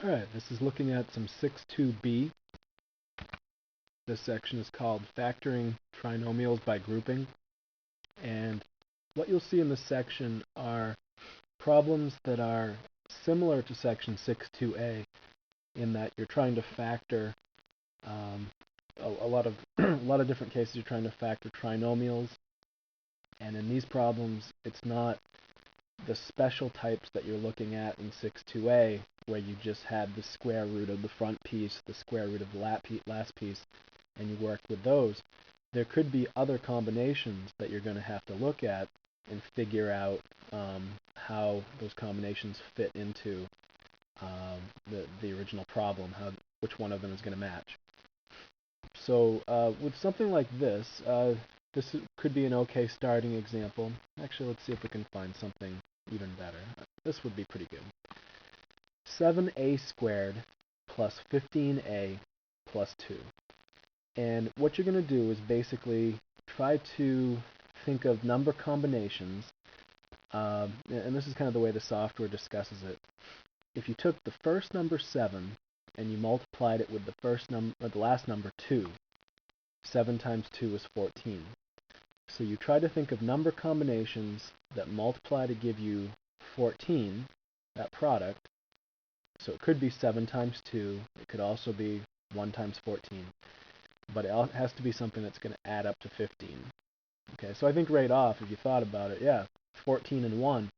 Alright, this is looking at some 6.2b. This section is called Factoring Trinomials by Grouping. And what you'll see in this section are problems that are similar to section 6.2a in that you're trying to factor a lot of different cases. You're trying to factor trinomials, and in these problems it's not the special types that you're looking at in 6.2a, where you just had the square root of the front piece, the square root of the last piece, and you worked with those. There could be other combinations that you're going to have to look at and figure out how those combinations fit into the original problem, which one of them is going to match. So with something like this, this could be an okay starting example. Actually, let's see if we can find something even better. This would be pretty good. 7a squared plus 15a plus 2. And what you're going to do is basically try to think of number combinations. And this is kind of the way the software discusses it. If you took the first number 7 and you multiplied it with the last number 2, 7 times 2 is 14. So you try to think of number combinations that multiply to give you 14, that product. So it could be 7 times 2. It could also be 1 times 14. But it has to be something that's going to add up to 15. Okay, so I think right off, if you thought about it, yeah, 14 and 1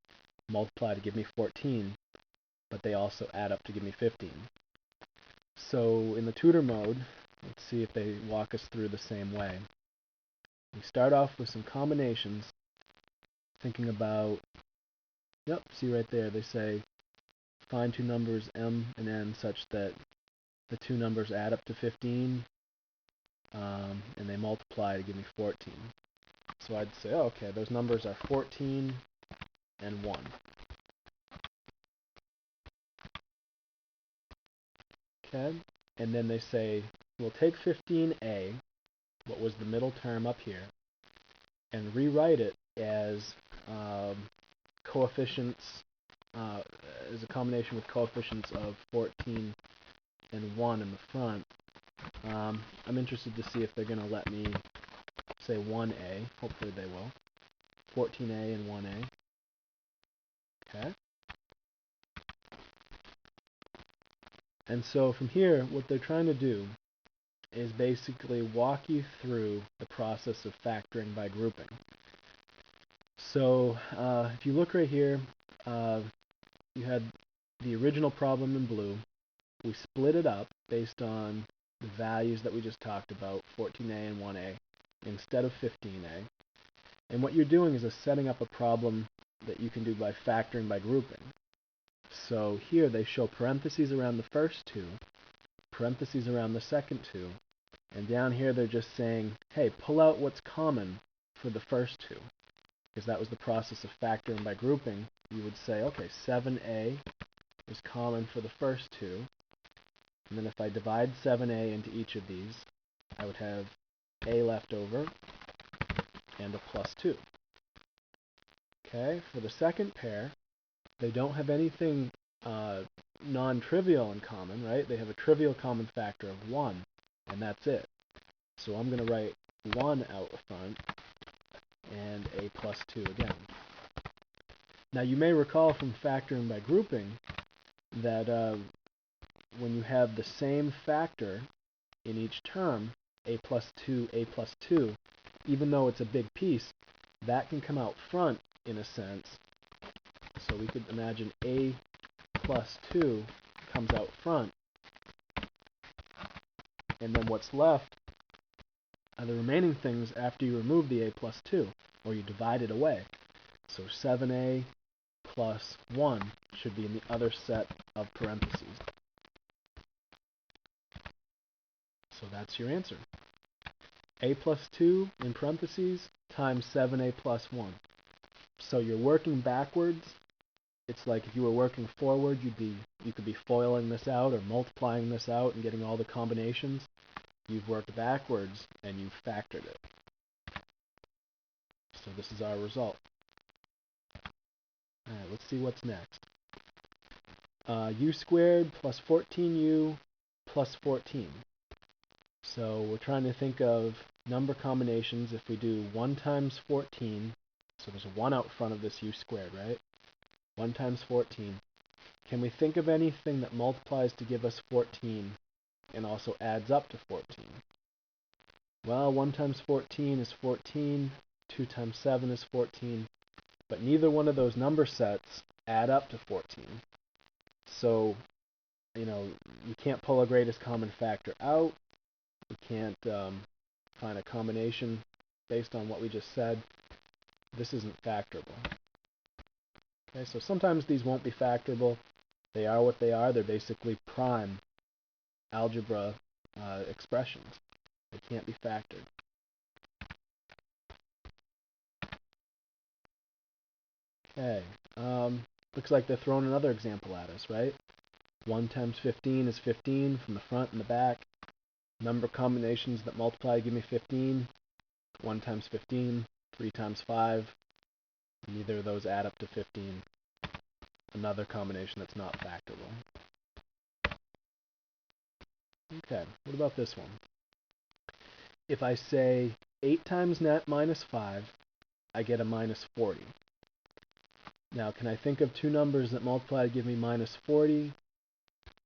multiply to give me 14, but they also add up to give me 15. So in the tutor mode, let's see if they walk us through the same way. We start off with some combinations, thinking about, yep, see right there, they say find two numbers m and n such that the two numbers add up to 15, and they multiply to give me 14. So I'd say, oh, okay, those numbers are 14 and 1. Okay, and then they say, we'll take 15a, what was the middle term up here, and rewrite it as coefficients, as a combination with coefficients of 14 and 1 in the front. I'm interested to see if they're going to let me say 1a. Hopefully they will. 14a and 1a. Okay. And so from here, what they're trying to do is basically walk you through the process of factoring by grouping. So if you look right here, you had the original problem in blue. We split it up based on the values that we just talked about, 14a and 1a, instead of 15a. And what you're doing is setting up a problem that you can do by factoring by grouping. So here they show parentheses around the first two, parentheses around the second two, and down here they're just saying, hey, pull out what's common for the first two. Because that was the process of factoring by grouping. You would say, okay, 7a is common for the first two. And then if I divide 7a into each of these, I would have a left over and a plus 2. Okay, for the second pair, they don't have anything non-trivial in common, right? They have a trivial common factor of 1, and that's it. So I'm going to write 1 out front and a plus 2 again. Now you may recall from factoring by grouping that when you have the same factor in each term, a plus 2, even though it's a big piece, that can come out front in a sense. So we could imagine a plus 2 comes out front, and then what's left are the remaining things after you remove the a plus 2, or you divide it away. So 7a plus 1 should be in the other set of parentheses. So that's your answer. A plus 2 in parentheses times 7a plus 1. So you're working backwards. It's like if you were working forward, you could be foiling this out or multiplying this out and getting all the combinations. You've worked backwards and you've factored it. So this is our result. Alright, let's see what's next. u squared plus 14u plus 14. So we're trying to think of number combinations. If we do 1 times 14, so there's a 1 out front of this u squared, right? 1 times 14. Can we think of anything that multiplies to give us 14 and also adds up to 14? Well, 1 times 14 is 14, 2 times 7 is 14, but neither one of those number sets add up to 14. So, you can't pull a greatest common factor out. You can't find a combination based on what we just said. This isn't factorable. Okay, so sometimes these won't be factorable. They are what they are. They're basically prime algebra expressions. They can't be factored. Okay, looks like they're throwing another example at us, right? 1 times 15 is 15 from the front and the back. Number combinations that multiply give me 15. 1 times 15, 3 times 5. Neither of those add up to 15. Another combination that's not factorable. Okay, what about this one? If I say 8 times net minus 5, I get a minus 40. Now, can I think of two numbers that multiply to give me minus 40,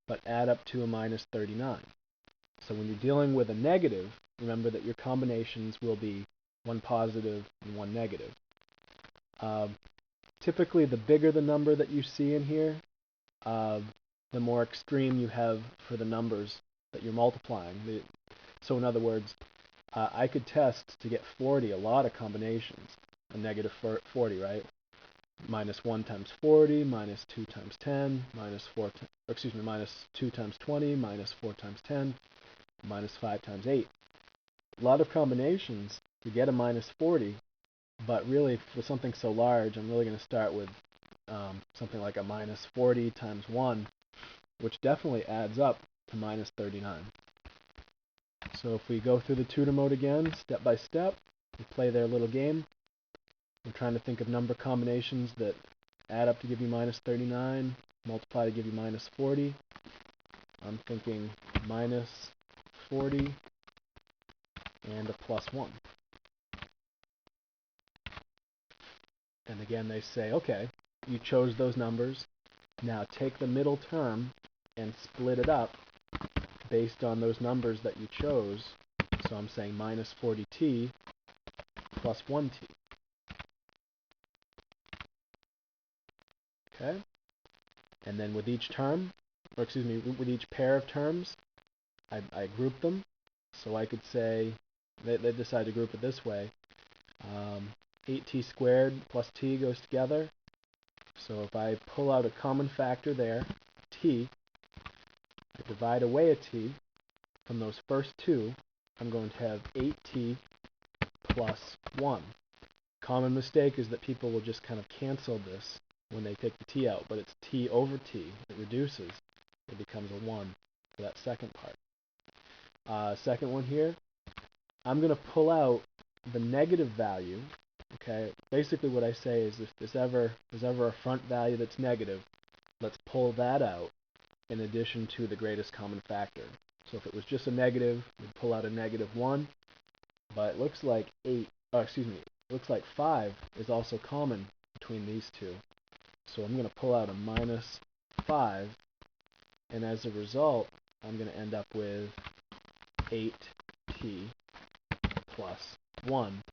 but add up to a minus 39? So when you're dealing with a negative, remember that your combinations will be one positive and one negative. Typically, the bigger the number that you see in here, the more extreme you have for the numbers that you're multiplying. So in other words, I could test to get 40 a lot of combinations, a negative 40, right? Minus 1 times 40, minus 2 times 10, minus 2 times 20, minus 4 times 10, minus 5 times 8. A lot of combinations to get a minus 40, but really for something so large, I'm really going to start with something like a minus 40 times 1, which definitely adds up to minus 39. So if we go through the tutor mode again, step by step, we play their little game. We're trying to think of number combinations that add up to give you minus 39, multiply to give you minus 40. I'm thinking minus 40 and a plus 1. And again, they say, okay, you chose those numbers. Now take the middle term and split it up based on those numbers that you chose. So I'm saying minus 40t plus 1t. Okay? And then with each term, with each pair of terms, I group them. So I could say, they decide to group it this way. 8t squared plus t goes together. So if I pull out a common factor there, t, I divide away a t. From those first two, I'm going to have 8t plus 1. Common mistake is that people will just kind of cancel this when they take the t out, but it's t over t. It reduces. It becomes a 1 for that second part. Second one here, I'm going to pull out the negative value. Okay, basically what I say is if there's ever a front value that's negative, let's pull that out in addition to the greatest common factor. So if it was just a negative, we'd pull out a negative 1, but it looks like it looks like 5 is also common between these two. So I'm going to pull out a minus 5, and as a result, I'm going to end up with 8t plus 1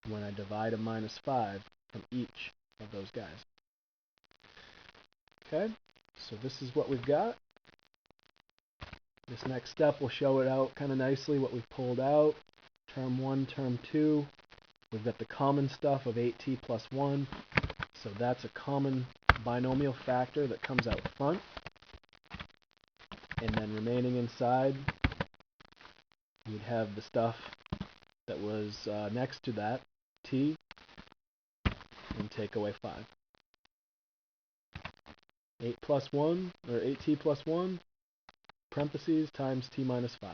when I divide a minus 5 from each of those guys. Okay, so this is what we've got. This next step will show it out kind of nicely, what we've pulled out. Term 1, term 2. We've got the common stuff of 8t plus 1. So that's a common binomial factor that comes out front. And then remaining inside, you'd have the stuff that was next to that, t, and take away 5. 8 plus 1, or 8t plus 1, parentheses, times t minus 5.